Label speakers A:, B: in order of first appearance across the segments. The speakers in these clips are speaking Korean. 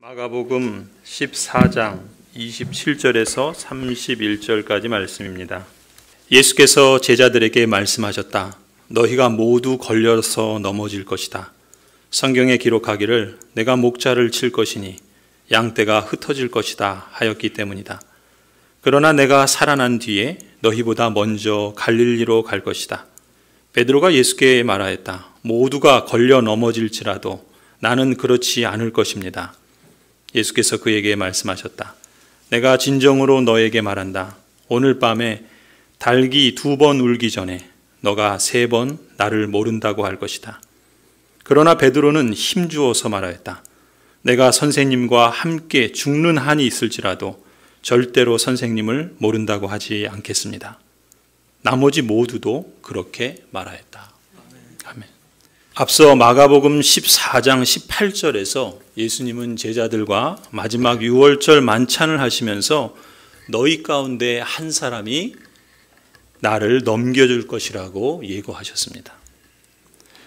A: 마가복음 14장 27절에서 31절까지 말씀입니다. 예수께서 제자들에게 말씀하셨다. 너희가 모두 걸려서 넘어질 것이다. 성경에 기록하기를 내가 목자를 칠 것이니 양떼가 흩어질 것이다 하였기 때문이다. 그러나 내가 살아난 뒤에 너희보다 먼저 갈릴리로 갈 것이다. 베드로가 예수께 말하였다. 모두가 걸려 넘어질지라도 나는 그렇지 않을 것입니다. 예수께서 그에게 말씀하셨다. 내가 진정으로 너에게 말한다. 오늘 밤에 닭이 2번 울기 전에 너가 3번 나를 모른다고 할 것이다. 그러나 베드로는 힘주어서 말하였다. 내가 선생님과 함께 죽는 한이 있을지라도 절대로 선생님을 모른다고 하지 않겠습니다. 나머지 모두도 그렇게 말하였다. 아멘. 앞서 마가복음 14장 18절에서 예수님은 제자들과 마지막 유월절 만찬을 하시면서 너희 가운데 한 사람이 나를 넘겨줄 것이라고 예고하셨습니다.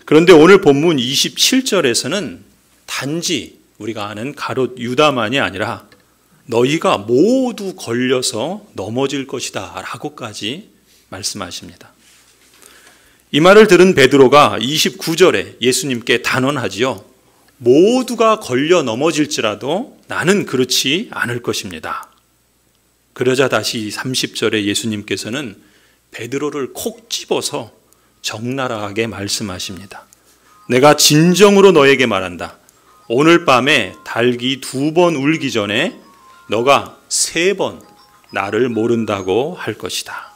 A: 그런데 오늘 본문 27절에서는 단지 우리가 아는 가롯 유다만이 아니라 너희가 모두 걸려서 넘어질 것이다 라고까지 말씀하십니다. 이 말을 들은 베드로가 29절에 예수님께 단언하지요. 모두가 걸려 넘어질지라도 나는 그렇지 않을 것입니다. 그러자 다시 30절에 예수님께서는 베드로를 콕 집어서 적나라하게 말씀하십니다. 내가 진정으로 너에게 말한다. 오늘 밤에 닭이 2번 울기 전에 너가 3번 나를 모른다고 할 것이다.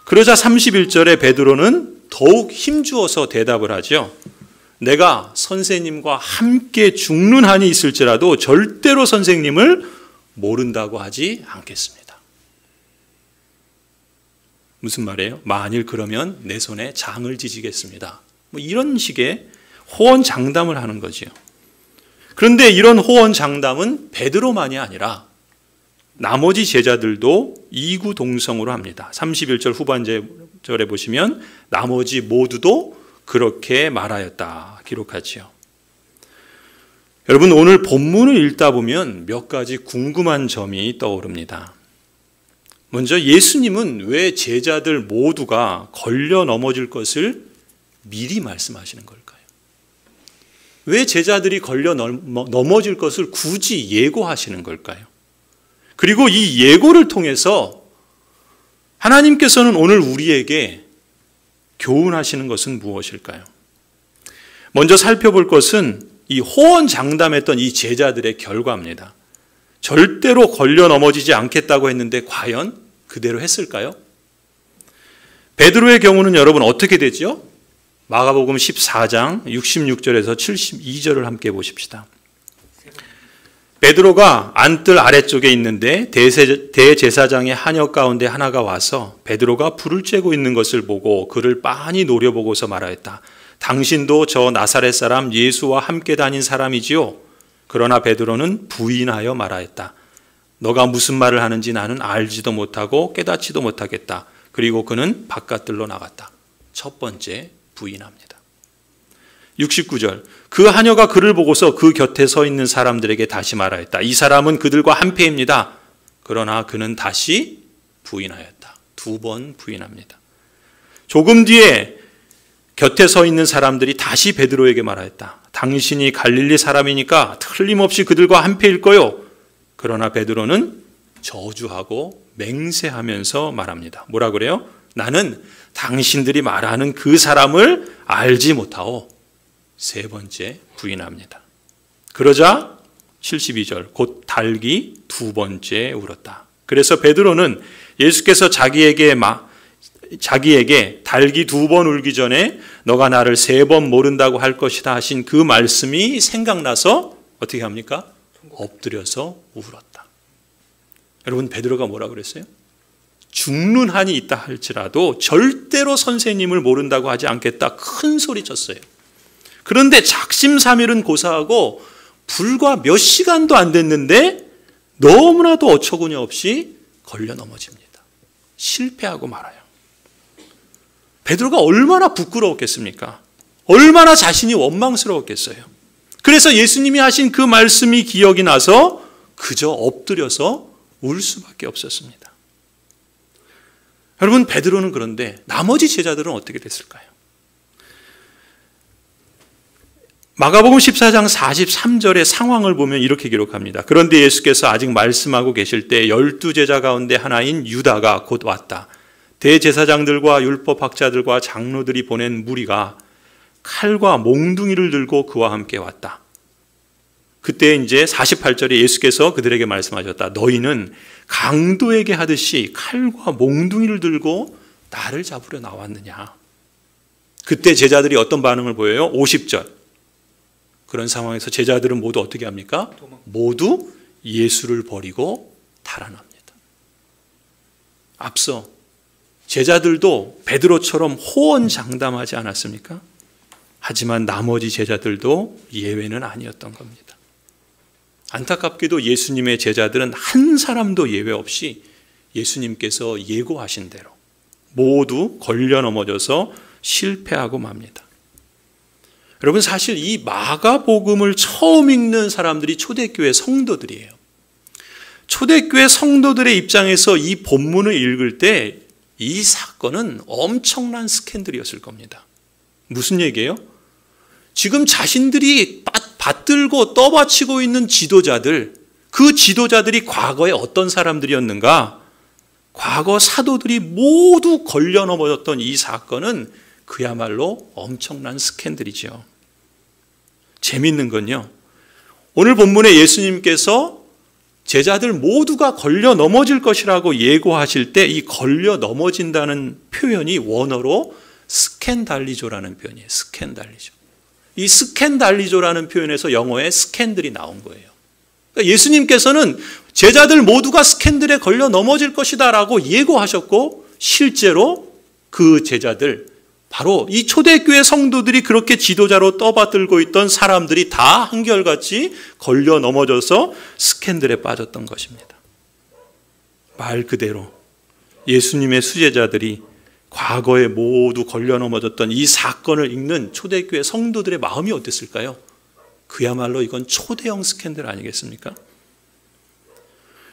A: 그러자 31절에 베드로는 더욱 힘주어서 대답을 하죠. 내가 선생님과 함께 죽는 한이 있을지라도 절대로 선생님을 모른다고 하지 않겠습니다. 무슨 말이에요? 만일 그러면 내 손에 장을 지지겠습니다. 이런 식의 호언장담을 하는 거지요. 그런데 이런 호언장담은 베드로만이 아니라 나머지 제자들도 이구동성으로 합니다. 31절 후반절에 보시면 나머지 모두도 그렇게 말하였다 기록하지요. 여러분 오늘 본문을 읽다 보면 몇 가지 궁금한 점이 떠오릅니다. 먼저 예수님은 왜 제자들 모두가 걸려 넘어질 것을 미리 말씀하시는 걸까요? 왜 제자들이 걸려 넘어질 것을 굳이 예고하시는 걸까요? 그리고 이 예고를 통해서 하나님께서는 오늘 우리에게 교훈하시는 것은 무엇일까요? 먼저 살펴볼 것은 이 호언장담했던 이 제자들의 결과입니다. 절대로 걸려 넘어지지 않겠다고 했는데 과연 그대로 했을까요? 베드로의 경우는 여러분 어떻게 되죠? 마가복음 14장 66절에서 72절을 함께 보십시다. 베드로가 안뜰 아래쪽에 있는데 대제사장의 하녀 가운데 하나가 와서 베드로가 불을 쬐고 있는 것을 보고 그를 빤히 노려보고서 말하였다. 당신도 저 나사렛 사람 예수와 함께 다닌 사람이지요? 그러나 베드로는 부인하여 말하였다. 너가 무슨 말을 하는지 나는 알지도 못하고 깨닫지도 못하겠다. 그리고 그는 바깥들로 나갔다. 첫 번째 부인합니다. 69절 그 하녀가 그를 보고서 그 곁에 서 있는 사람들에게 다시 말하였다. 이 사람은 그들과 한패입니다. 그러나 그는 다시 부인하였다. 2번 부인합니다. 조금 뒤에 곁에 서 있는 사람들이 다시 베드로에게 말하였다. 당신이 갈릴리 사람이니까 틀림없이 그들과 한패일 거요. 그러나 베드로는 저주하고 맹세하면서 말합니다. 뭐라 그래요? 나는 당신들이 말하는 그 사람을 알지 못하오. 3번째 부인합니다. 그러자 72절 곧 닭이 2번째 울었다. 그래서 베드로는 예수께서 자기에게 닭이 2번 울기 전에 너가 나를 3번 모른다고 할 것이다 하신 그 말씀이 생각나서 어떻게 합니까? 엎드려서 울었다. 여러분 베드로가 뭐라 그랬어요? 죽는 한이 있다 할지라도 절대로 선생님을 모른다고 하지 않겠다 큰 소리 쳤어요. 그런데 작심삼일은 고사하고 불과 몇 시간도 안 됐는데 너무나도 어처구니 없이 걸려 넘어집니다. 실패하고 말아요. 베드로가 얼마나 부끄러웠겠습니까? 얼마나 자신이 원망스러웠겠어요. 그래서 예수님이 하신 그 말씀이 기억이 나서 그저 엎드려서 울 수밖에 없었습니다. 여러분, 베드로는 그런데 나머지 제자들은 어떻게 됐을까요? 마가복음 14장 43절의 상황을 보면 이렇게 기록합니다. 그런데 예수께서 아직 말씀하고 계실 때 12제자 가운데 하나인 유다가 곧 왔다. 대제사장들과 율법학자들과 장로들이 보낸 무리가 칼과 몽둥이를 들고 그와 함께 왔다. 그때 이제 48절에 예수께서 그들에게 말씀하셨다. 너희는 강도에게 하듯이 칼과 몽둥이를 들고 나를 잡으려 나왔느냐. 그때 제자들이 어떤 반응을 보여요? 50절. 그런 상황에서 제자들은 모두 어떻게 합니까? 모두 예수를 버리고 달아납니다. 앞서 제자들도 베드로처럼 호언장담하지 않았습니까? 하지만 나머지 제자들도 예외는 아니었던 겁니다. 안타깝게도 예수님의 제자들은 한 사람도 예외 없이 예수님께서 예고하신 대로 모두 걸려 넘어져서 실패하고 맙니다. 여러분, 사실 이 마가복음을 처음 읽는 사람들이 초대교회 성도들이에요. 초대교회 성도들의 입장에서 이 본문을 읽을 때 이 사건은 엄청난 스캔들이었을 겁니다. 무슨 얘기예요? 지금 자신들이 받들고 떠받치고 있는 지도자들, 그 지도자들이 과거에 어떤 사람들이었는가? 과거 사도들이 모두 걸려 넘어졌던 이 사건은 그야말로 엄청난 스캔들이죠. 재미있는 건요, 오늘 본문에 예수님께서 제자들 모두가 걸려 넘어질 것이라고 예고하실 때 이 걸려 넘어진다는 표현이 원어로 스캔달리조라는 표현이에요. 스캔달리조. 이 스캔달리조라는 표현에서 영어에 스캔들이 나온 거예요. 그러니까 예수님께서는 제자들 모두가 스캔들에 걸려 넘어질 것이다 라고 예고하셨고, 실제로 그 제자들, 바로 이 초대교회 성도들이 그렇게 지도자로 떠받들고 있던 사람들이 다 한결같이 걸려 넘어져서 스캔들에 빠졌던 것입니다. 말 그대로 예수님의 수제자들이 과거에 모두 걸려 넘어졌던 이 사건을 읽는 초대교회 성도들의 마음이 어땠을까요? 그야말로 이건 초대형 스캔들 아니겠습니까?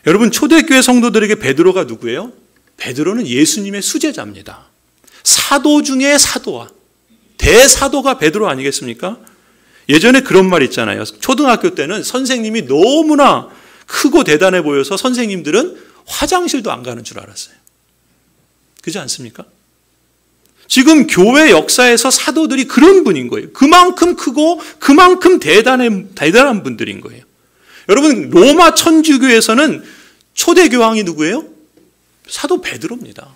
A: 여러분, 초대교회 성도들에게 베드로가 누구예요? 베드로는 예수님의 수제자입니다. 사도 중에 사도와 대사도가 베드로 아니겠습니까? 예전에 그런 말 있잖아요. 초등학교 때는 선생님이 너무나 크고 대단해 보여서 선생님들은 화장실도 안 가는 줄 알았어요. 그렇지 않습니까? 지금 교회 역사에서 사도들이 그런 분인 거예요. 그만큼 크고 그만큼 대단한 분들인 거예요. 여러분, 로마 천주교에서는 초대 교황이 누구예요? 사도 베드로입니다.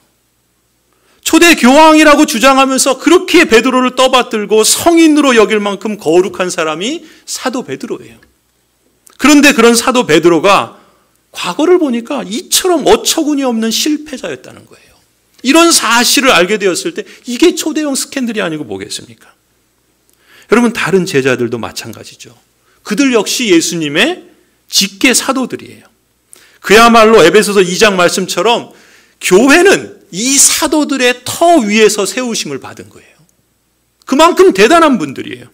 A: 초대 교황이라고 주장하면서 그렇게 베드로를 떠받들고 성인으로 여길 만큼 거룩한 사람이 사도 베드로예요. 그런데 그런 사도 베드로가 과거를 보니까 이처럼 어처구니 없는 실패자였다는 거예요. 이런 사실을 알게 되었을 때 이게 초대형 스캔들이 아니고 뭐겠습니까? 여러분, 다른 제자들도 마찬가지죠. 그들 역시 예수님의 직계 사도들이에요. 그야말로 에베소서 2장 말씀처럼 교회는 이 사도들의 터 위에서 세우심을 받은 거예요. 그만큼 대단한 분들이에요.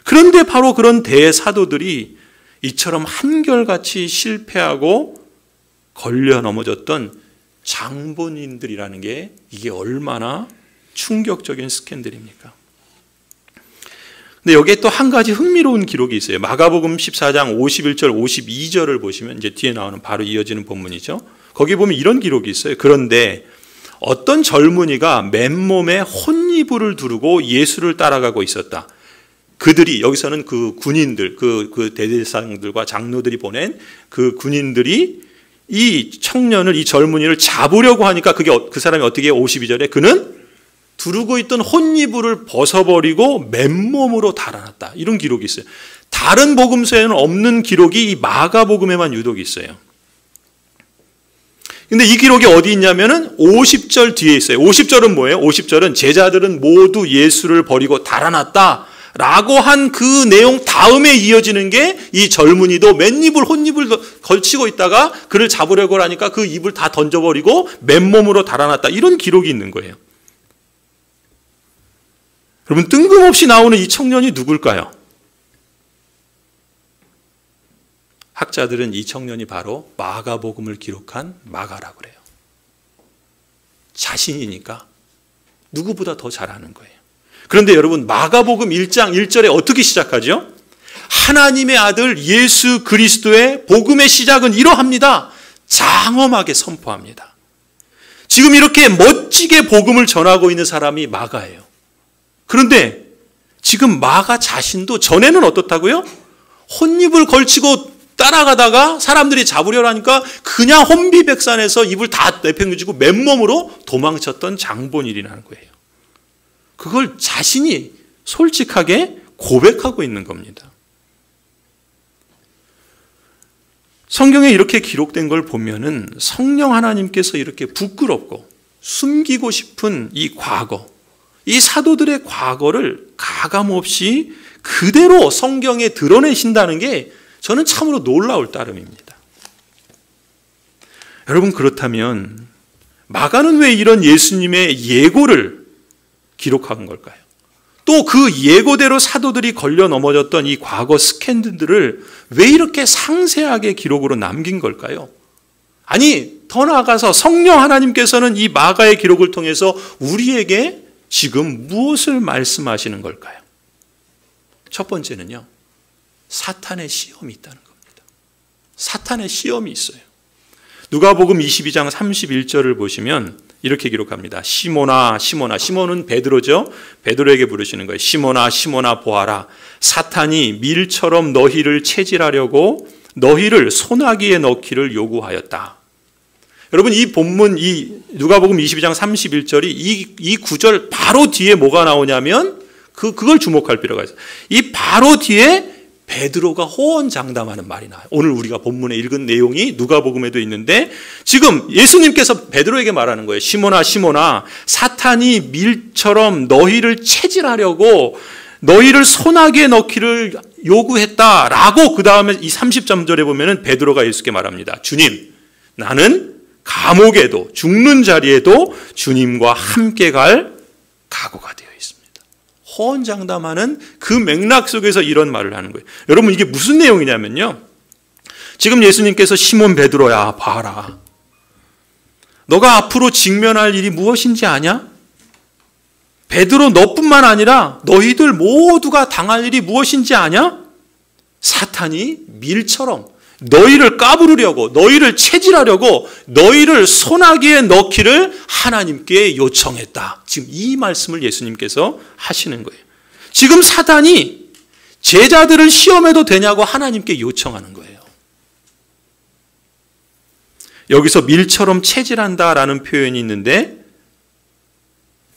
A: 그런데 바로 그런 대사도들이 이처럼 한결같이 실패하고 걸려 넘어졌던 장본인들이라는 게 이게 얼마나 충격적인 스캔들입니까? 근데 여기에 또 한 가지 흥미로운 기록이 있어요. 마가복음 14장 51절, 52절을 보시면 이제 뒤에 나오는 바로 이어지는 본문이죠. 거기 보면 이런 기록이 있어요. 그런데 어떤 젊은이가 맨몸에 혼이불을 두르고 예수를 따라가고 있었다. 그들이, 여기서는 그 군인들, 그 대제사장들과 장로들이 보낸 그 군인들이 이 청년을, 이 젊은이를 잡으려고 하니까 그 사람이 어떻게 해요? 52절에 그는 두르고 있던 혼이불을 벗어버리고 맨몸으로 달아났다. 이런 기록이 있어요. 다른 복음서에는 없는 기록이 이 마가복음에만 유독 있어요. 근데 이 기록이 어디 있냐면은 50절 뒤에 있어요. 50절은 뭐예요? 50절은 제자들은 모두 예수를 버리고 달아났다 라고 한 그 내용 다음에 이어지는 게 이 젊은이도 맨입을 혼입을 걸치고 있다가 그를 잡으려고 하니까 그 입을 다 던져버리고 맨몸으로 달아났다. 이런 기록이 있는 거예요. 여러분, 뜬금없이 나오는 이 청년이 누굴까요? 학자들은 이 청년이 바로 마가복음을 기록한 마가라고 그래요. 자신이니까 누구보다 더 잘하는 거예요. 그런데 여러분, 마가복음 1장 1절에 어떻게 시작하죠? 하나님의 아들 예수 그리스도의 복음의 시작은 이러합니다. 장엄하게 선포합니다. 지금 이렇게 멋지게 복음을 전하고 있는 사람이 마가예요. 그런데 지금 마가 자신도 전에는 어떻다고요? 혼입을 걸치고 따라가다가 사람들이 잡으려고 하니까 그냥 혼비백산에서 입을 다 내팽개치고 맨몸으로 도망쳤던 장본인이라는 거예요. 그걸 자신이 솔직하게 고백하고 있는 겁니다. 성경에 이렇게 기록된 걸 보면은 성령 하나님께서 이렇게 부끄럽고 숨기고 싶은 이 과거, 이 사도들의 과거를 가감없이 그대로 성경에 드러내신다는 게 저는 참으로 놀라울 따름입니다. 여러분, 그렇다면 마가는 왜 이런 예수님의 예고를 기록한 걸까요? 또 그 예고대로 사도들이 걸려 넘어졌던 이 과거 스캔들들을 왜 이렇게 상세하게 기록으로 남긴 걸까요? 아니, 더 나아가서 성령 하나님께서는 이 마가의 기록을 통해서 우리에게 지금 무엇을 말씀하시는 걸까요? 첫 번째는요, 사탄의 시험이 있다는 겁니다. 사탄의 시험이 있어요. 누가복음 22장 31절을 보시면 이렇게 기록합니다. 시몬아, 시몬아. 시몬은 베드로죠. 베드로에게 부르시는 거예요. 시몬아, 시몬아 보아라. 사탄이 밀처럼 너희를 체질하려고 너희를 소나기에 넣기를 요구하였다. 여러분, 이 본문, 이 누가복음 22장 31절이 이 구절 바로 뒤에 뭐가 나오냐면 그걸 주목할 필요가 있어요. 이 바로 뒤에 베드로가 호언장담하는 말이 나와요. 오늘 우리가 본문에 읽은 내용이 누가복음에도 있는데 지금 예수님께서 베드로에게 말하는 거예요. 시몬아, 시몬아, 사탄이 밀처럼 너희를 체질하려고 너희를 소나기에 넣기를 요구했다라고 그 다음에 이 30절에 보면은 베드로가 예수께 말합니다. 주님, 나는 감옥에도 죽는 자리에도 주님과 함께 갈 각오가 되어 있습니다. 호언장담하는 그 맥락 속에서 이런 말을 하는 거예요. 여러분, 이게 무슨 내용이냐면요, 지금 예수님께서 시몬 베드로야, 봐라. 너가 앞으로 직면할 일이 무엇인지 아냐? 베드로, 너뿐만 아니라 너희들 모두가 당할 일이 무엇인지 아냐? 사탄이 밀처럼 너희를 까부르려고, 너희를 체질하려고, 너희를 소나기에 넣기를 하나님께 요청했다. 지금 이 말씀을 예수님께서 하시는 거예요. 지금 사탄이 제자들을 시험해도 되냐고 하나님께 요청하는 거예요. 여기서 밀처럼 체질한다라는 표현이 있는데,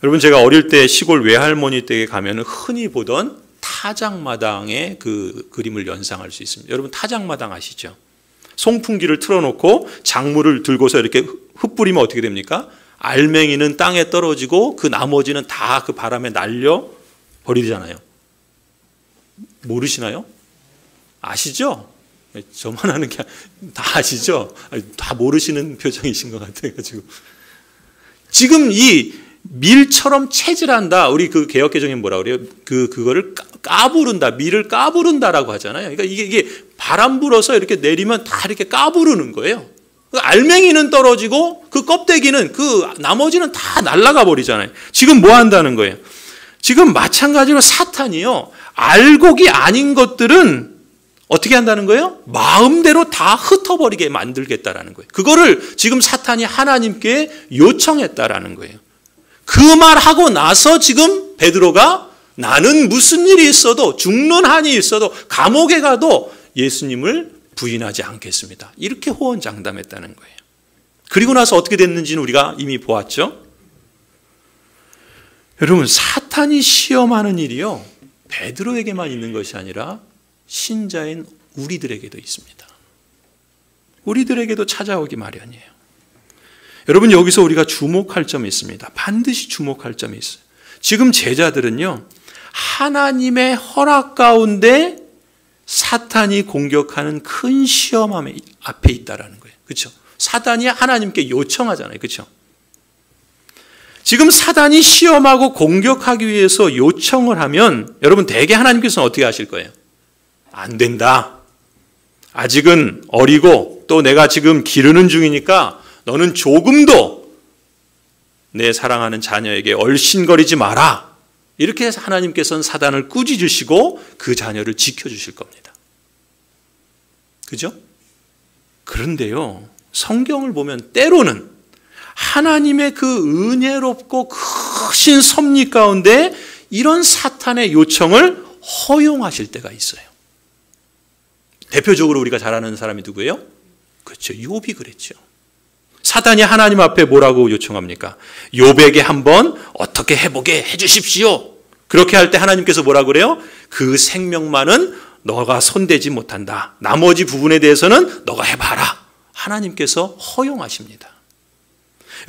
A: 여러분, 제가 어릴 때 시골 외할머니 댁에 가면 흔히 보던 타작마당의 그 그림을 연상할 수 있습니다. 여러분, 타작마당 아시죠? 송풍기를 틀어놓고 작물을 들고서 이렇게 흩뿌리면 어떻게 됩니까? 알맹이는 땅에 떨어지고 그 나머지는 다 그 바람에 날려 버리잖아요. 모르시나요? 아시죠? 저만 하는 게 다 아시죠? 다 모르시는 표정이신 것 같아가지고. 지금 이 밀처럼 체질한다. 우리 그 개역개정에 뭐라 그래요? 그거를 까부른다. 밀을 까부른다라고 하잖아요. 그러니까 이게 바람 불어서 이렇게 내리면 다 이렇게 까부르는 거예요. 알맹이는 떨어지고 그 껍데기는 그 나머지는 다 날아가 버리잖아요. 지금 뭐 한다는 거예요? 지금 마찬가지로 사탄이요, 알곡이 아닌 것들은 어떻게 한다는 거예요? 마음대로 다 흩어버리게 만들겠다라는 거예요. 그거를 지금 사탄이 하나님께 요청했다라는 거예요. 그 말하고 나서 지금 베드로가 나는 무슨 일이 있어도, 죽는 한이 있어도, 감옥에 가도 예수님을 부인하지 않겠습니다. 이렇게 호언장담했다는 거예요. 그리고 나서 어떻게 됐는지는 우리가 이미 보았죠. 여러분, 사탄이 시험하는 일이요, 베드로에게만 있는 것이 아니라 신자인 우리들에게도 있습니다. 우리들에게도 찾아오기 마련이에요. 여러분, 여기서 우리가 주목할 점이 있습니다. 반드시 주목할 점이 있어요. 지금 제자들은요, 하나님의 허락 가운데 사탄이 공격하는 큰 시험 앞에 있다라는 거예요. 그렇죠? 사탄이 하나님께 요청하잖아요. 그렇죠? 지금 사탄이 시험하고 공격하기 위해서 요청을 하면 여러분, 대개 하나님께서는 어떻게 하실 거예요? 안 된다. 아직은 어리고 또 내가 지금 기르는 중이니까 너는 조금도 내 사랑하는 자녀에게 얼씬거리지 마라. 이렇게 해서 하나님께서는 사단을 꾸짖으시고 그 자녀를 지켜주실 겁니다. 그죠? 그런데요, 성경을 보면 때로는 하나님의 그 은혜롭고 크신 섭리 가운데 이런 사탄의 요청을 허용하실 때가 있어요. 대표적으로 우리가 잘 아는 사람이 누구예요? 그렇죠. 욥이 그랬죠. 사단이 하나님 앞에 뭐라고 요청합니까? 욥에게 한번 어떻게 해보게 해주십시오. 그렇게 할 때 하나님께서 뭐라고 그래요? 그 생명만은 너가 손대지 못한다. 나머지 부분에 대해서는 너가 해봐라. 하나님께서 허용하십니다.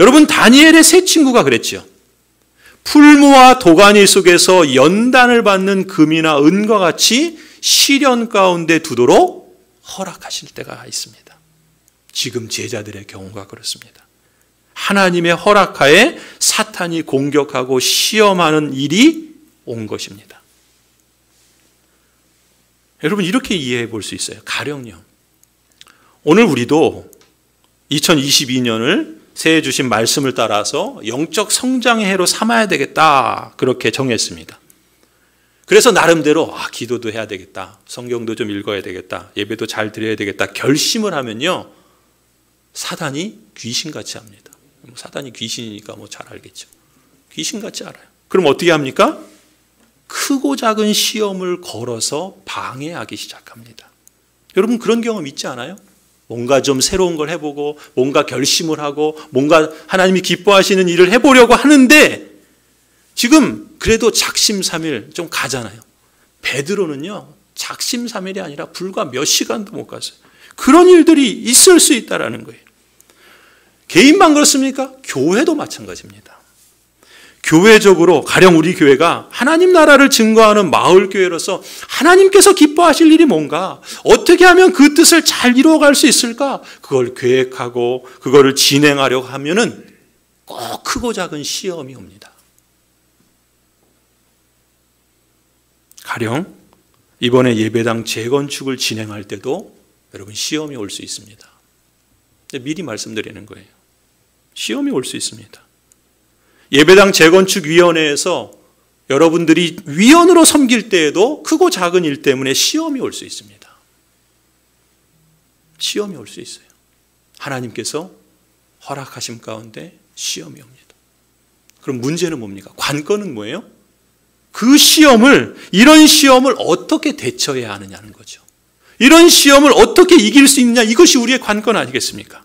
A: 여러분, 다니엘의 세 친구가 그랬죠. 풀무와 도가니 속에서 연단을 받는 금이나 은과 같이 시련 가운데 두도록 허락하실 때가 있습니다. 지금 제자들의 경우가 그렇습니다. 하나님의 허락하에 사탄이 공격하고 시험하는 일이 온 것입니다. 여러분, 이렇게 이해해 볼 수 있어요. 가령요, 오늘 우리도 2022년을 새해 주신 말씀을 따라서 영적 성장의 해로 삼아야 되겠다, 그렇게 정했습니다. 그래서 나름대로 기도도 해야 되겠다, 성경도 좀 읽어야 되겠다, 예배도 잘 드려야 되겠다 결심을 하면요, 사단이 귀신같이 합니다. 사단이 귀신이니까 잘 알겠죠. 귀신같이 알아요. 그럼 어떻게 합니까? 크고 작은 시험을 걸어서 방해하기 시작합니다. 여러분, 그런 경험 있지 않아요? 뭔가 좀 새로운 걸 해보고 뭔가 결심을 하고 뭔가 하나님이 기뻐하시는 일을 해보려고 하는데 지금 그래도 작심삼일 좀 가잖아요. 베드로는요, 작심삼일이 아니라 불과 몇 시간도 못 갔어요. 그런 일들이 있을 수 있다는 거예요. 개인만 그렇습니까? 교회도 마찬가지입니다. 교회적으로, 가령 우리 교회가 하나님 나라를 증거하는 마을교회로서 하나님께서 기뻐하실 일이 뭔가, 어떻게 하면 그 뜻을 잘 이루어갈 수 있을까, 그걸 계획하고 그거를 진행하려고 하면은 꼭 크고 작은 시험이 옵니다. 가령 이번에 예배당 재건축을 진행할 때도 여러분, 시험이 올 수 있습니다. 미리 말씀드리는 거예요. 시험이 올 수 있습니다. 예배당 재건축위원회에서 여러분들이 위원으로 섬길 때에도 크고 작은 일 때문에 시험이 올 수 있습니다. 시험이 올 수 있어요. 하나님께서 허락하심 가운데 시험이 옵니다. 그럼 문제는 뭡니까? 관건은 뭐예요? 그 시험을, 이런 시험을 어떻게 대처해야 하느냐는 거죠. 이런 시험을 어떻게 이길 수 있느냐, 이것이 우리의 관건 아니겠습니까?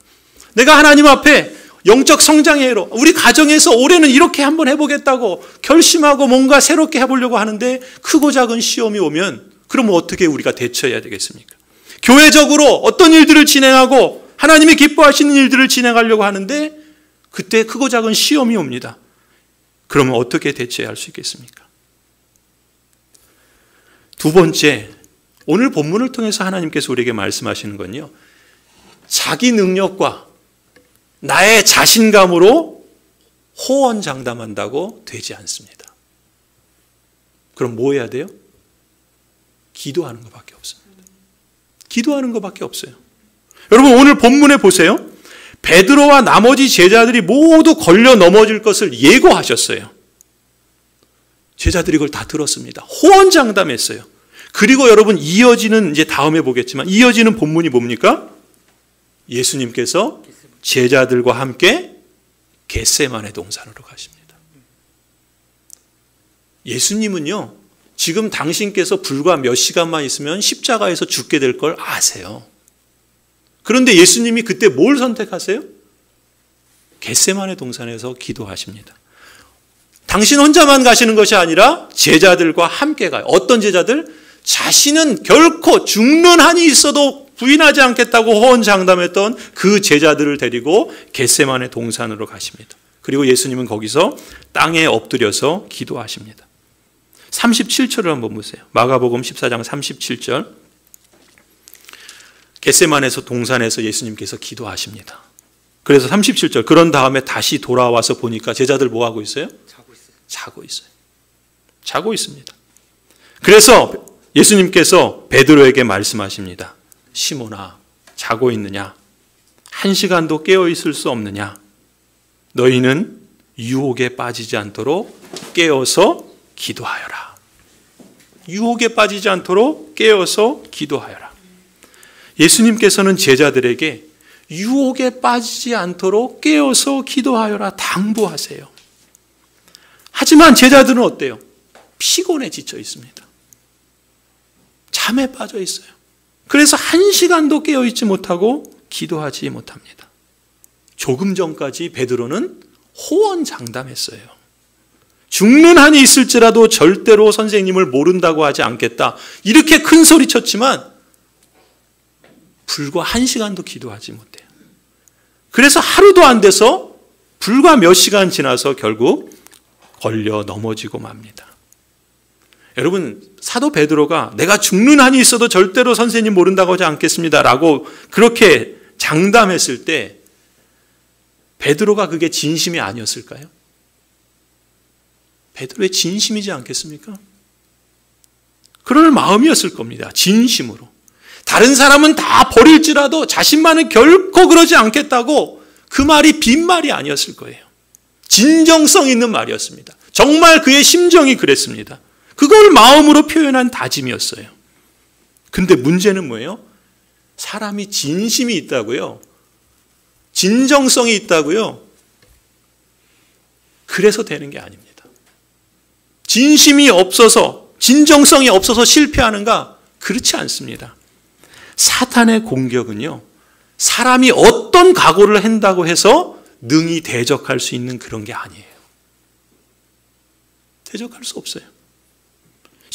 A: 내가 하나님 앞에 영적 성장의 해로, 우리 가정에서 올해는 이렇게 한번 해보겠다고 결심하고 뭔가 새롭게 해보려고 하는데 크고 작은 시험이 오면 그럼 어떻게 우리가 대처해야 되겠습니까? 교회적으로 어떤 일들을 진행하고 하나님이 기뻐하시는 일들을 진행하려고 하는데 그때 크고 작은 시험이 옵니다. 그러면 어떻게 대처해야 할 수 있겠습니까? 두 번째, 오늘 본문을 통해서 하나님께서 우리에게 말씀하시는 건요, 자기 능력과 나의 자신감으로 호언장담한다고 되지 않습니다. 그럼 뭐 해야 돼요? 기도하는 것밖에 없습니다. 기도하는 것밖에 없어요. 여러분, 오늘 본문에 보세요. 베드로와 나머지 제자들이 모두 걸려 넘어질 것을 예고하셨어요. 제자들이 그걸 다 들었습니다. 호언장담했어요. 그리고 여러분, 이어지는, 이제 다음에 보겠지만 이어지는 본문이 뭡니까? 예수님께서 제자들과 함께 겟세마네 동산으로 가십니다. 예수님은요, 지금 당신께서 불과 몇 시간만 있으면 십자가에서 죽게 될 걸 아세요. 그런데 예수님이 그때 뭘 선택하세요? 겟세마네 동산에서 기도하십니다. 당신 혼자만 가시는 것이 아니라 제자들과 함께 가요. 어떤 제자들? 자신은 결코 죽는 한이 있어도 부인하지 않겠다고 호언장담했던 그 제자들을 데리고 겟세마네 동산으로 가십니다. 그리고 예수님은 거기서 땅에 엎드려서 기도하십니다. 37절을 한번 보세요. 마가복음 14장 37절. 겟세마네에서 동산에서 예수님께서 기도하십니다. 그래서 37절, 그런 다음에 다시 돌아와서 보니까 제자들 뭐 하고 있어요? 자고 있어요. 자고 있습니다. 그래서 예수님께서 베드로에게 말씀하십니다. 시몬아, 자고 있느냐? 한 시간도 깨어 있을 수 없느냐? 너희는 유혹에 빠지지 않도록 깨어서 기도하여라. 유혹에 빠지지 않도록 깨어서 기도하여라. 예수님께서는 제자들에게 유혹에 빠지지 않도록 깨어서 기도하여라 당부하세요. 하지만 제자들은 어때요? 피곤해 지쳐 있습니다. 잠에 빠져 있어요. 그래서 한 시간도 깨어 있지 못하고 기도하지 못합니다. 조금 전까지 베드로는 호언장담했어요. 죽는 한이 있을지라도 절대로 선생님을 모른다고 하지 않겠다. 이렇게 큰 소리 쳤지만 불과 한 시간도 기도하지 못해요. 그래서 하루도 안 돼서 불과 몇 시간 지나서 결국 걸려 넘어지고 맙니다. 여러분, 사도 베드로가 내가 죽는 한이 있어도 절대로 선생님 모른다고 하지 않겠습니다 라고 그렇게 장담했을 때 베드로가 그게 진심이 아니었을까요? 베드로의 진심이지 않겠습니까? 그럴 마음이었을 겁니다. 진심으로. 다른 사람은 다 버릴지라도 자신만은 결코 그러지 않겠다고 그 말이 빈말이 아니었을 거예요. 진정성 있는 말이었습니다. 정말 그의 심정이 그랬습니다. 그걸 마음으로 표현한 다짐이었어요. 근데 문제는 뭐예요? 사람이 진심이 있다고요? 진정성이 있다고요? 그래서 되는 게 아닙니다. 진심이 없어서, 진정성이 없어서 실패하는가? 그렇지 않습니다. 사탄의 공격은요, 사람이 어떤 각오를 한다고 해서 능히 대적할 수 있는 그런 게 아니에요. 대적할 수 없어요.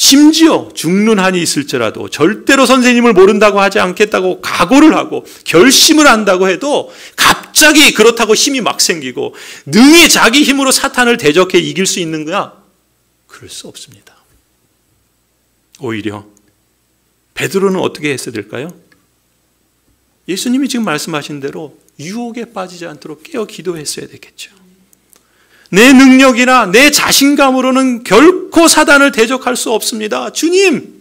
A: 심지어 죽는 한이 있을지라도 절대로 선생님을 모른다고 하지 않겠다고 각오를 하고 결심을 한다고 해도 갑자기 그렇다고 힘이 막 생기고 능히 자기 힘으로 사탄을 대적해 이길 수 있는가? 그럴 수 없습니다. 오히려 베드로는 어떻게 했어야 될까요? 예수님이 지금 말씀하신 대로 유혹에 빠지지 않도록 깨어 기도했어야 되겠죠. 내 능력이나 내 자신감으로는 결코 사단을 대적할 수 없습니다. 주님,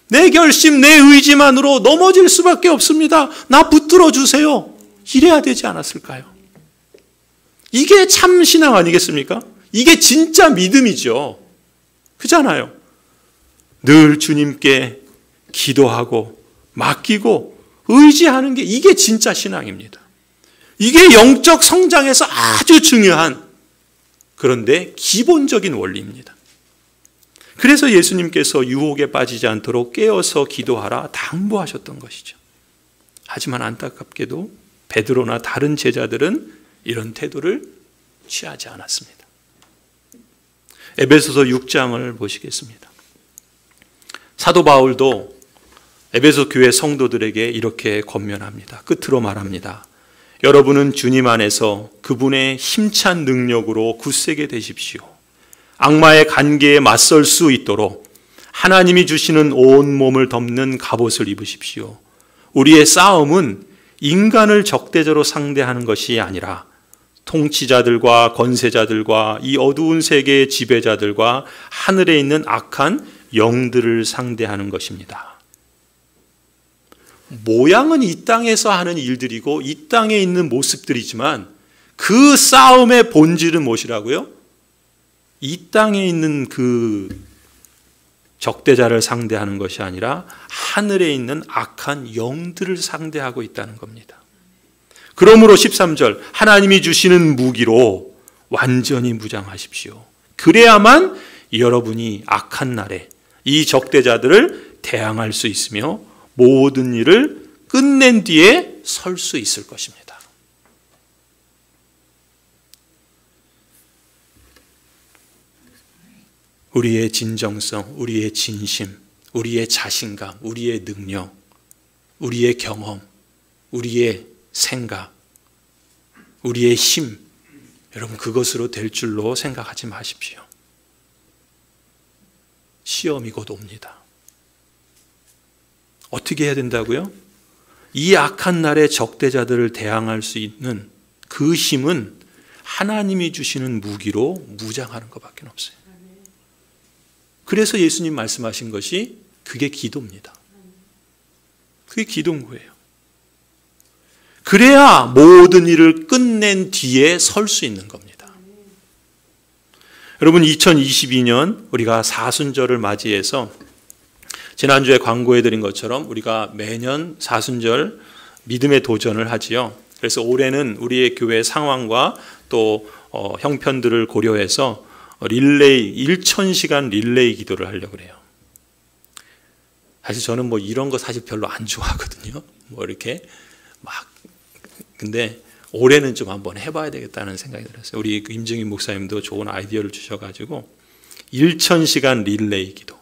A: 내 결심, 내 의지만으로 넘어질 수밖에 없습니다. 나 붙들어 주세요. 이래야 되지 않았을까요? 이게 참 신앙 아니겠습니까? 이게 진짜 믿음이죠. 그잖아요. 늘 주님께 기도하고 맡기고 의지하는 게 이게 진짜 신앙입니다. 이게 영적 성장에서 아주 중요한 그런데 기본적인 원리입니다. 그래서 예수님께서 유혹에 빠지지 않도록 깨어서 기도하라 당부하셨던 것이죠. 하지만 안타깝게도 베드로나 다른 제자들은 이런 태도를 취하지 않았습니다. 에베소서 6장을 보시겠습니다. 사도 바울도 에베소 교회 성도들에게 이렇게 권면합니다. 끝으로 말합니다. 여러분은 주님 안에서 그분의 힘찬 능력으로 굳세게 되십시오. 악마의 관계에 맞설 수 있도록 하나님이 주시는 온 몸을 덮는 갑옷을 입으십시오. 우리의 싸움은 인간을 적대적으로 상대하는 것이 아니라 통치자들과 권세자들과 이 어두운 세계의 지배자들과 하늘에 있는 악한 영들을 상대하는 것입니다. 모양은 이 땅에서 하는 일들이고 이 땅에 있는 모습들이지만 그 싸움의 본질은 무엇이라고요? 이 땅에 있는 그 적대자를 상대하는 것이 아니라 하늘에 있는 악한 영들을 상대하고 있다는 겁니다. 그러므로 13절 하나님이 주시는 무기로 완전히 무장하십시오. 그래야만 여러분이 악한 날에 이 적대자들을 대항할 수 있으며 모든 일을 끝낸 뒤에 설 수 있을 것입니다. 우리의 진정성, 우리의 진심, 우리의 자신감, 우리의 능력, 우리의 경험, 우리의 생각, 우리의 힘, 여러분 그것으로 될 줄로 생각하지 마십시오. 시험이 곧 옵니다. 어떻게 해야 된다고요? 이 악한 날의 적대자들을 대항할 수 있는 그 힘은 하나님이 주시는 무기로 무장하는 것밖에 없어요. 그래서 예수님 말씀하신 것이 그게 기도입니다. 그게 기도인 거예요. 그래야 모든 일을 끝낸 뒤에 설 수 있는 겁니다. 여러분 2022년 우리가 사순절을 맞이해서 지난주에 광고해드린 것처럼 우리가 매년 사순절 믿음의 도전을 하지요. 그래서 올해는 우리의 교회 상황과 또 형편들을 고려해서 릴레이 1000시간 릴레이 기도를 하려고 그래요. 사실 저는 뭐 이런 거 사실 별로 안 좋아하거든요. 뭐 이렇게 막 근데 올해는 좀 한번 해봐야 되겠다는 생각이 들었어요. 우리 임증인 목사님도 좋은 아이디어를 주셔가지고 1000시간 릴레이 기도.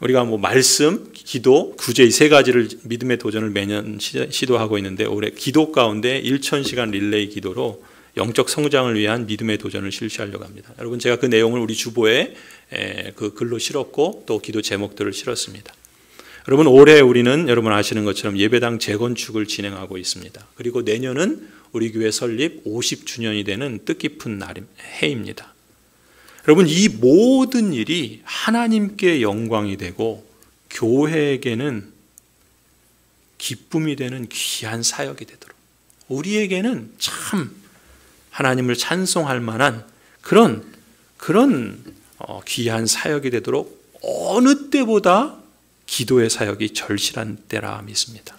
A: 우리가 뭐 말씀, 기도, 구제 이 세 가지를 믿음의 도전을 매년 시도하고 있는데 올해 기도 가운데 1000시간 릴레이 기도로 영적 성장을 위한 믿음의 도전을 실시하려고 합니다. 여러분 제가 그 내용을 우리 주보에 그 글로 실었고 또 기도 제목들을 실었습니다. 여러분 올해 우리는 여러분 아시는 것처럼 예배당 재건축을 진행하고 있습니다. 그리고 내년은 우리 교회 설립 50주년이 되는 뜻깊은 해입니다. 여러분 이 모든 일이 하나님께 영광이 되고 교회에게는 기쁨이 되는 귀한 사역이 되도록 우리에게는 참 하나님을 찬송할 만한 그런 귀한 사역이 되도록 어느 때보다 기도의 사역이 절실한 때라 믿습니다.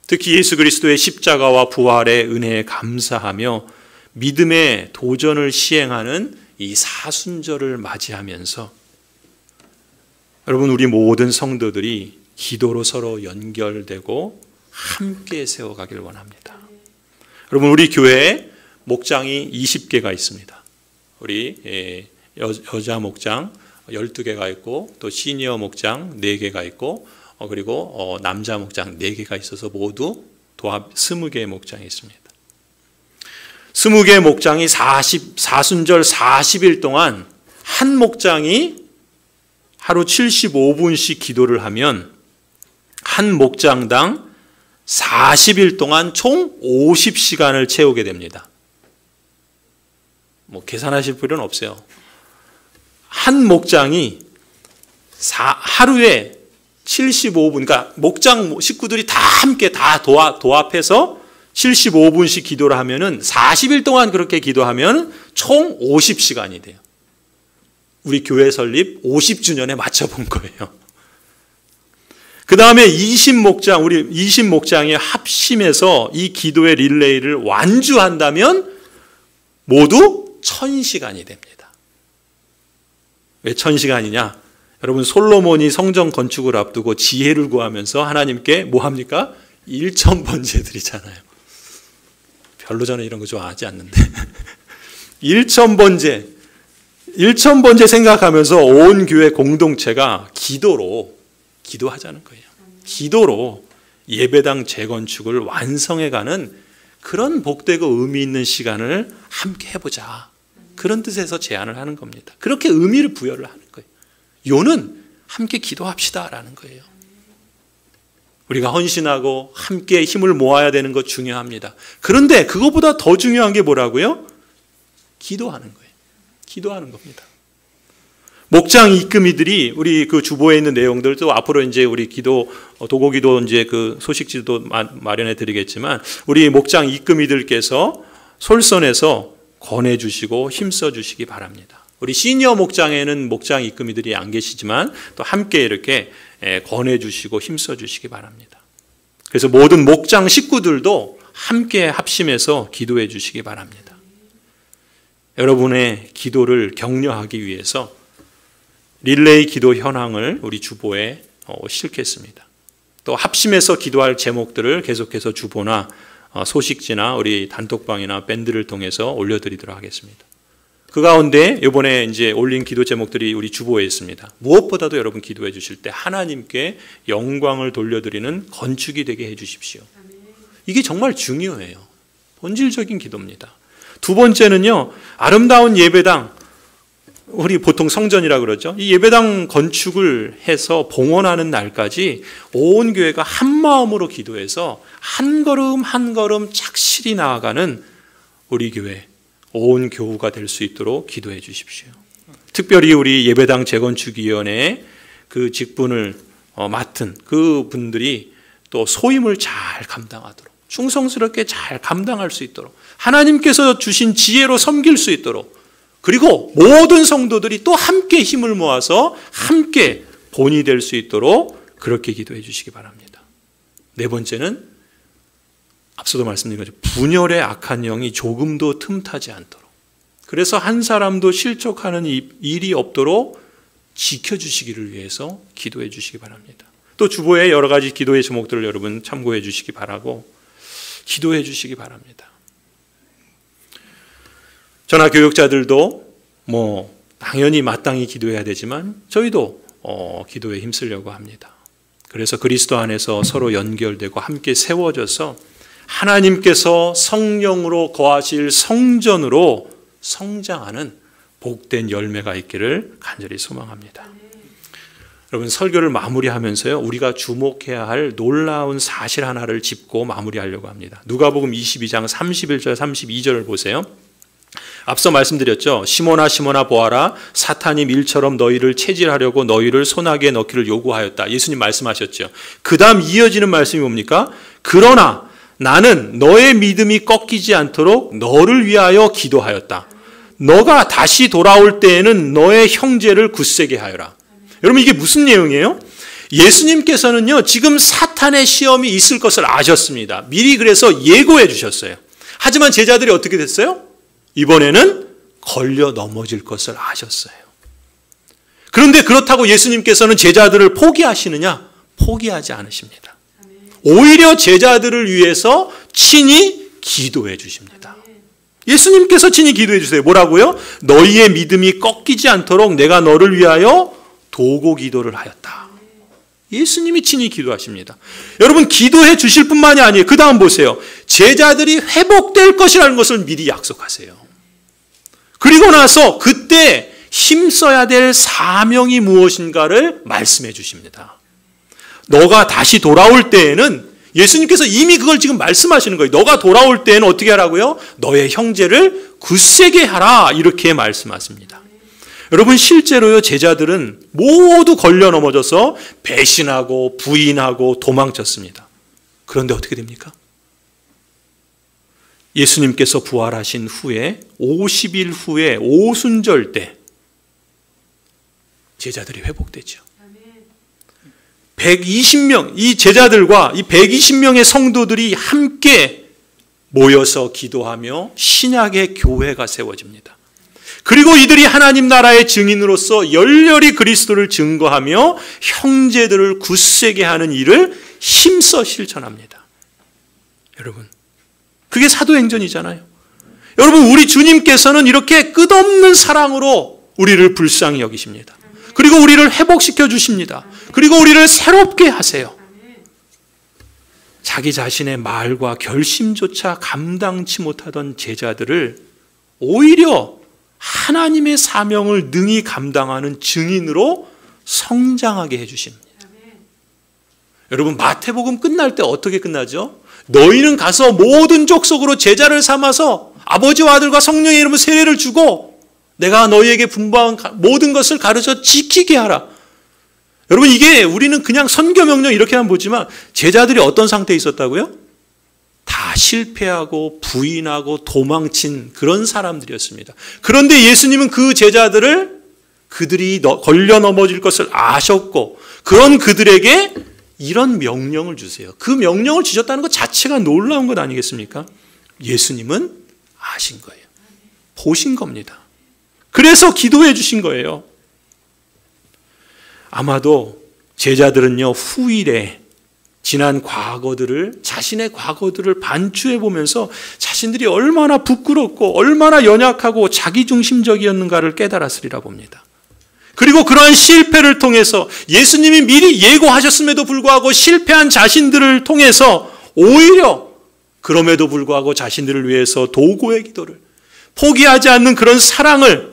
A: 특히 예수 그리스도의 십자가와 부활의 은혜에 감사하며 믿음의 도전을 시행하는 이 사순절을 맞이하면서 여러분 우리 모든 성도들이 기도로 서로 연결되고 함께 세워가길 원합니다. 여러분 우리 교회에 목장이 20개가 있습니다. 우리 여자 목장 12개가 있고 또 시니어 목장 4개가 있고 그리고 남자 목장 4개가 있어서 모두 도합 20개의 목장이 있습니다. 20개의 목장이 4순절 40일 동안 한 목장이 하루 75분씩 기도를 하면 한 목장당 40일 동안 총 50시간을 채우게 됩니다. 뭐 계산하실 필요는 없어요. 한 목장이 하루에 75분, 그러니까 목장 식구들이 다 함께 다 도합해서 75분씩 기도를 하면은 40일 동안 그렇게 기도하면 총 50시간이 돼요. 우리 교회 설립 50주년에 맞춰본 거예요. 그 다음에 20목장, 우리 20목장이 합심해서 이 기도의 릴레이를 완주한다면 모두 1000시간이 됩니다. 왜 1000시간이냐? 여러분 솔로몬이 성전 건축을 앞두고 지혜를 구하면서 하나님께 뭐 합니까? 1000번제 드리잖아요. 별로 저는 이런 거 좋아하지 않는데 1000번제 생각하면서 온 교회 공동체가 기도하자는 거예요. 기도로 예배당 재건축을 완성해가는 그런 복되고 의미 있는 시간을 함께 해보자. 그런 뜻에서 제안을 하는 겁니다. 그렇게 의미를 부여를 하는 거예요. 요는 함께 기도합시다라는 거예요. 우리가 헌신하고 함께 힘을 모아야 되는 것 중요합니다. 그런데 그것보다 더 중요한 게 뭐라고요? 기도하는 거예요. 기도하는 겁니다. 목장 이끄미들이 우리 그 주보에 있는 내용들도 앞으로 이제 우리 도고기도 이제 그 소식지도 마련해 드리겠지만 우리 목장 이끄미들께서 솔선해서 권해 주시고 힘써 주시기 바랍니다. 우리 시니어 목장에는 목장 이끄미들이 안 계시지만 또 함께 이렇게 권해 주시고 힘써 주시기 바랍니다. 그래서 모든 목장 식구들도 함께 합심해서 기도해 주시기 바랍니다. 여러분의 기도를 격려하기 위해서 릴레이 기도 현황을 우리 주보에 실겠습니다. 또 합심해서 기도할 제목들을 계속해서 주보나 소식지나 우리 단톡방이나 밴드를 통해서 올려드리도록 하겠습니다. 그 가운데 이번에 이제 올린 기도 제목들이 우리 주보에 있습니다. 무엇보다도 여러분 기도해 주실 때 하나님께 영광을 돌려드리는 건축이 되게 해 주십시오. 이게 정말 중요해요. 본질적인 기도입니다. 두 번째는요, 아름다운 예배당, 우리 보통 성전이라 그러죠. 이 예배당 건축을 해서 봉헌하는 날까지 온 교회가 한 마음으로 기도해서 한 걸음 한 걸음 착실히 나아가는 우리 교회, 온 교우가 될 수 있도록 기도해 주십시오. 특별히 우리 예배당 재건축위원회에 그 직분을 맡은 그 분들이 또 소임을 잘 감당하도록, 충성스럽게 잘 감당할 수 있도록, 하나님께서 주신 지혜로 섬길 수 있도록, 그리고 모든 성도들이 또 함께 힘을 모아서 함께 본이 될 수 있도록 그렇게 기도해 주시기 바랍니다. 네 번째는 앞서도 말씀드린 것처럼 분열의 악한 영이 조금도 틈타지 않도록, 그래서 한 사람도 실족하는 일이 없도록 지켜주시기를 위해서 기도해 주시기 바랍니다. 또 주보에 여러 가지 기도의 제목들을 여러분 참고해 주시기 바라고 기도해 주시기 바랍니다. 저나 교육자들도 당연히 마땅히 기도해야 되지만 저희도 기도에 힘쓰려고 합니다. 그래서 그리스도 안에서 서로 연결되고 함께 세워져서 하나님께서 성령으로 거하실 성전으로 성장하는 복된 열매가 있기를 간절히 소망합니다. 여러분, 설교를 마무리하면서요, 우리가 주목해야 할 놀라운 사실 하나를 짚고 마무리하려고 합니다. 누가복음 22장 31절 32절을 보세요. 앞서 말씀드렸죠. 시몬아 시몬아 보아라, 사탄이 밀처럼 너희를 체질하려고 너희를 소나기에 넣기를 요구하였다. 예수님 말씀하셨죠. 그 다음 이어지는 말씀이 뭡니까? 그러나 나는 너의 믿음이 꺾이지 않도록 너를 위하여 기도하였다. 너가 다시 돌아올 때에는 너의 형제를 굳세게 하여라. 여러분, 이게 무슨 내용이에요? 예수님께서는요, 지금 사탄의 시험이 있을 것을 아셨습니다. 미리 그래서 예고해 주셨어요. 하지만 제자들이 어떻게 됐어요? 이번에는 걸려 넘어질 것을 아셨어요. 그런데 그렇다고 예수님께서는 제자들을 포기하시느냐? 포기하지 않으십니다. 오히려 제자들을 위해서 친히 기도해 주십니다. 예수님께서 친히 기도해 주세요. 뭐라고요? 너희의 믿음이 꺾이지 않도록 내가 너를 위하여 도고 기도를 하였다. 예수님이 친히 기도하십니다. 여러분, 기도해 주실 뿐만이 아니에요. 그 다음 보세요. 제자들이 회복될 것이라는 것을 미리 약속하세요. 그리고 나서 그때 힘써야 될 사명이 무엇인가를 말씀해 주십니다. 너가 다시 돌아올 때에는, 예수님께서 이미 그걸 지금 말씀하시는 거예요. 너가 돌아올 때에는 어떻게 하라고요? 너의 형제를 굳세게 하라, 이렇게 말씀하십니다. 여러분, 실제로요, 제자들은 모두 걸려 넘어져서 배신하고 부인하고 도망쳤습니다. 그런데 어떻게 됩니까? 예수님께서 부활하신 후에 50일 후에 오순절 때 제자들이 회복되죠. 120명, 이 제자들과 이 120명의 성도들이 함께 모여서 기도하며 신약의 교회가 세워집니다. 그리고 이들이 하나님 나라의 증인으로서 열렬히 그리스도를 증거하며 형제들을 굳세게 하는 일을 힘써 실천합니다. 여러분, 그게 사도행전이잖아요. 여러분, 우리 주님께서는 이렇게 끝없는 사랑으로 우리를 불쌍히 여기십니다. 그리고 우리를 회복시켜 주십니다. 그리고 우리를 새롭게 하세요. 자기 자신의 말과 결심조차 감당치 못하던 제자들을 오히려 하나님의 사명을 능히 감당하는 증인으로 성장하게 해주십니다. 여러분, 마태복음 끝날 때 어떻게 끝나죠? 너희는 가서 모든 족속으로 제자를 삼아서 아버지와 아들과 성령의 이름으로 세례를 주고 내가 너희에게 분부한 모든 것을 가르쳐 지키게 하라. 여러분, 이게 우리는 그냥 선교명령 이렇게만 보지만 제자들이 어떤 상태에 있었다고요? 다 실패하고 부인하고 도망친 그런 사람들이었습니다. 그런데 예수님은 그 제자들을 그들이 걸려 넘어질 것을 아셨고 그런 그들에게 이런 명령을 주세요. 그 명령을 주셨다는 것 자체가 놀라운 것 아니겠습니까? 예수님은 아신 거예요. 보신 겁니다. 그래서 기도해 주신 거예요. 아마도 제자들은요, 후일에 지난 과거들을, 자신의 과거들을 반추해 보면서 자신들이 얼마나 부끄럽고 얼마나 연약하고 자기중심적이었는가를 깨달았으리라 봅니다. 그리고 그러한 실패를 통해서 예수님이 미리 예고하셨음에도 불구하고 실패한 자신들을 통해서 오히려 그럼에도 불구하고 자신들을 위해서 도구의 기도를, 포기하지 않는 그런 사랑을,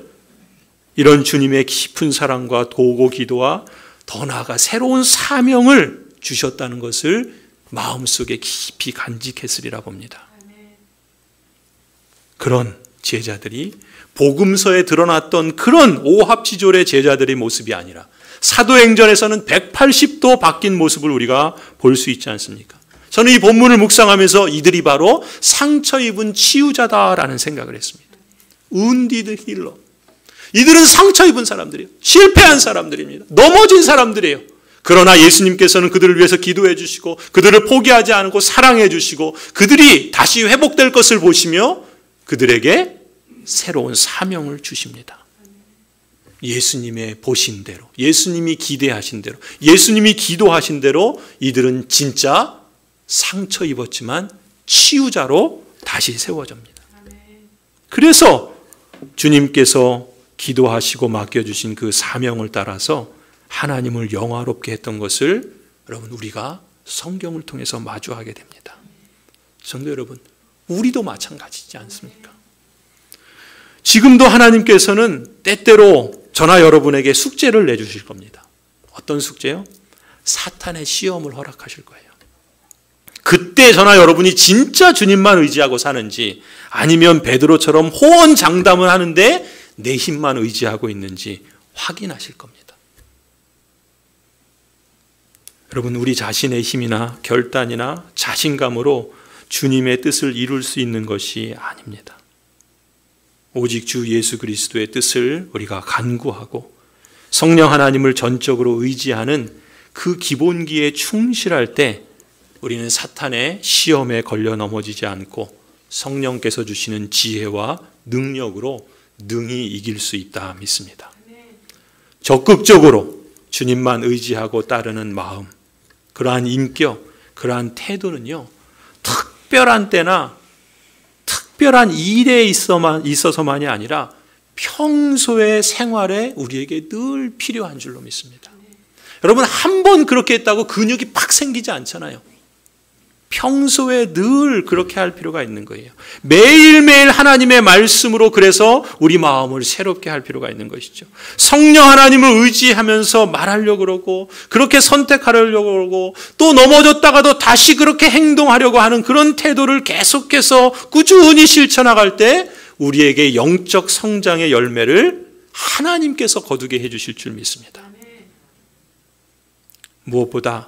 A: 이런 주님의 깊은 사랑과 도구 기도와 더 나아가 새로운 사명을 주셨다는 것을 마음속에 깊이 간직했으리라 봅니다. 그런 제자들이 복음서에 드러났던 그런 오합지졸의 제자들의 모습이 아니라 사도행전에서는 180도 바뀐 모습을 우리가 볼 수 있지 않습니까? 저는 이 본문을 묵상하면서 이들이 바로 상처 입은 치유자다라는 생각을 했습니다. wounded healer. 이들은 상처 입은 사람들이에요. 실패한 사람들입니다. 넘어진 사람들이에요. 그러나 예수님께서는 그들을 위해서 기도해 주시고 그들을 포기하지 않고 사랑해 주시고 그들이 다시 회복될 것을 보시며 그들에게 새로운 사명을 주십니다. 예수님의 보신 대로, 예수님이 기대하신 대로, 예수님이 기도하신 대로 이들은 진짜 상처 입었지만 치유자로 다시 세워집니다. 그래서 주님께서 기도하시고 맡겨주신 그 사명을 따라서 하나님을 영화롭게 했던 것을 여러분 우리가 성경을 통해서 마주하게 됩니다. 성도 여러분, 우리도 마찬가지지 않습니까? 지금도 하나님께서는 때때로 저나 여러분에게 숙제를 내주실 겁니다. 어떤 숙제요? 사탄의 시험을 허락하실 거예요. 그때 저나 여러분이 진짜 주님만 의지하고 사는지 아니면 베드로처럼 호언장담을 하는데 내 힘만 의지하고 있는지 확인하실 겁니다. 여러분, 우리 자신의 힘이나 결단이나 자신감으로 주님의 뜻을 이룰 수 있는 것이 아닙니다. 오직 주 예수 그리스도의 뜻을 우리가 간구하고 성령 하나님을 전적으로 의지하는 그 기본기에 충실할 때 우리는 사탄의 시험에 걸려 넘어지지 않고 성령께서 주시는 지혜와 능력으로 능히 이길 수 있다 믿습니다. 적극적으로 주님만 의지하고 따르는 마음, 그러한 인격, 그러한 태도는요, 특별한 때나 특별한 일에 있어서만이 아니라 평소의 생활에 우리에게 늘 필요한 줄로 믿습니다. 여러분, 한 번 그렇게 했다고 근육이 팍 생기지 않잖아요. 평소에 늘 그렇게 할 필요가 있는 거예요. 매일매일 하나님의 말씀으로 그래서 우리 마음을 새롭게 할 필요가 있는 것이죠. 성령 하나님을 의지하면서 말하려고 그러고 그렇게 선택하려고 그러고 또 넘어졌다가도 다시 그렇게 행동하려고 하는 그런 태도를 계속해서 꾸준히 실천나갈 때 우리에게 영적 성장의 열매를 하나님께서 거두게 해주실 줄 믿습니다. 무엇보다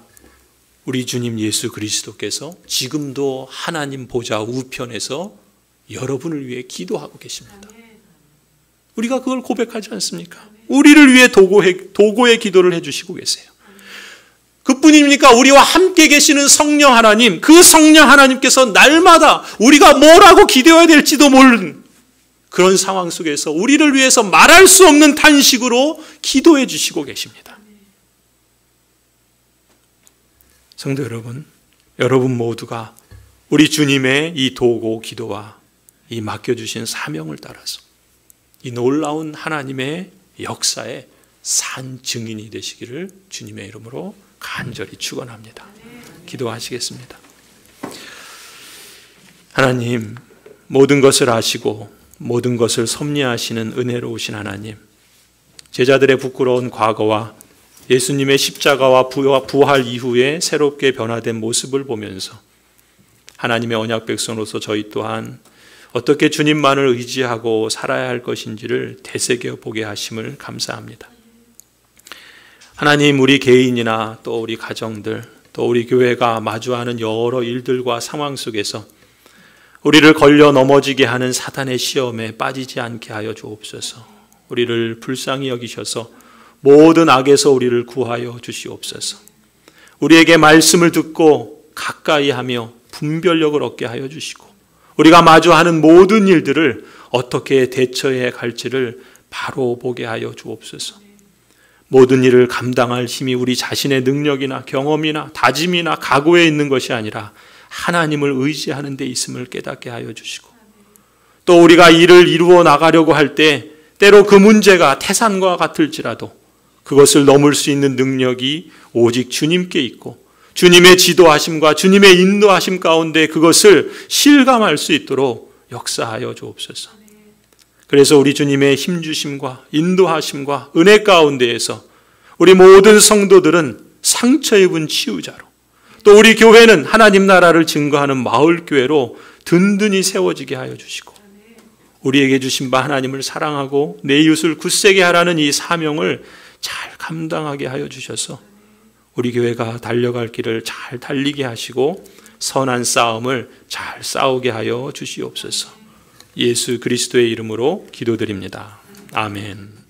A: 우리 주님 예수 그리스도께서 지금도 하나님 보좌 우편에서 여러분을 위해 기도하고 계십니다. 우리가 그걸 고백하지 않습니까? 우리를 위해 도고의 기도를 해주시고 계세요. 그뿐입니까? 우리와 함께 계시는 성령 하나님, 그 성령 하나님께서 날마다 우리가 뭐라고 기도해야 될지도 모르는 그런 상황 속에서 우리를 위해서 말할 수 없는 탄식으로 기도해 주시고 계십니다. 성도 여러분, 여러분 모두가 우리 주님의 이 도고 기도와 이 맡겨주신 사명을 따라서 이 놀라운 하나님의 역사의 산 증인이 되시기를 주님의 이름으로 간절히 축원합니다. 기도하시겠습니다. 하나님, 모든 것을 아시고 모든 것을 섭리하시는 은혜로우신 하나님, 제자들의 부끄러운 과거와 예수님의 십자가와 부활 이후에 새롭게 변화된 모습을 보면서 하나님의 언약 백성으로서 저희 또한 어떻게 주님만을 의지하고 살아야 할 것인지를 되새겨 보게 하심을 감사합니다. 하나님, 우리 개인이나 또 우리 가정들, 또 우리 교회가 마주하는 여러 일들과 상황 속에서 우리를 걸려 넘어지게 하는 사탄의 시험에 빠지지 않게 하여 주옵소서. 우리를 불쌍히 여기셔서 모든 악에서 우리를 구하여 주시옵소서. 우리에게 말씀을 듣고 가까이 하며 분별력을 얻게 하여 주시고 우리가 마주하는 모든 일들을 어떻게 대처해 갈지를 바로 보게 하여 주옵소서. 모든 일을 감당할 힘이 우리 자신의 능력이나 경험이나 다짐이나 각오에 있는 것이 아니라 하나님을 의지하는 데 있음을 깨닫게 하여 주시고 또 우리가 일을 이루어 나가려고 할 때 때로 그 문제가 태산과 같을지라도 그것을 넘을 수 있는 능력이 오직 주님께 있고 주님의 지도하심과 주님의 인도하심 가운데 그것을 실감할 수 있도록 역사하여 주옵소서. 그래서 우리 주님의 힘주심과 인도하심과 은혜 가운데에서 우리 모든 성도들은 상처 입은 치유자로 또 우리 교회는 하나님 나라를 증거하는 마을교회로 든든히 세워지게 하여 주시고 우리에게 주신 바 하나님을 사랑하고 내 이웃을 굳세게 하라는 이 사명을 잘 감당하게 하여 주셔서 우리 교회가 달려갈 길을 잘 달리게 하시고 선한 싸움을 잘 싸우게 하여 주시옵소서. 예수 그리스도의 이름으로 기도드립니다. 아멘.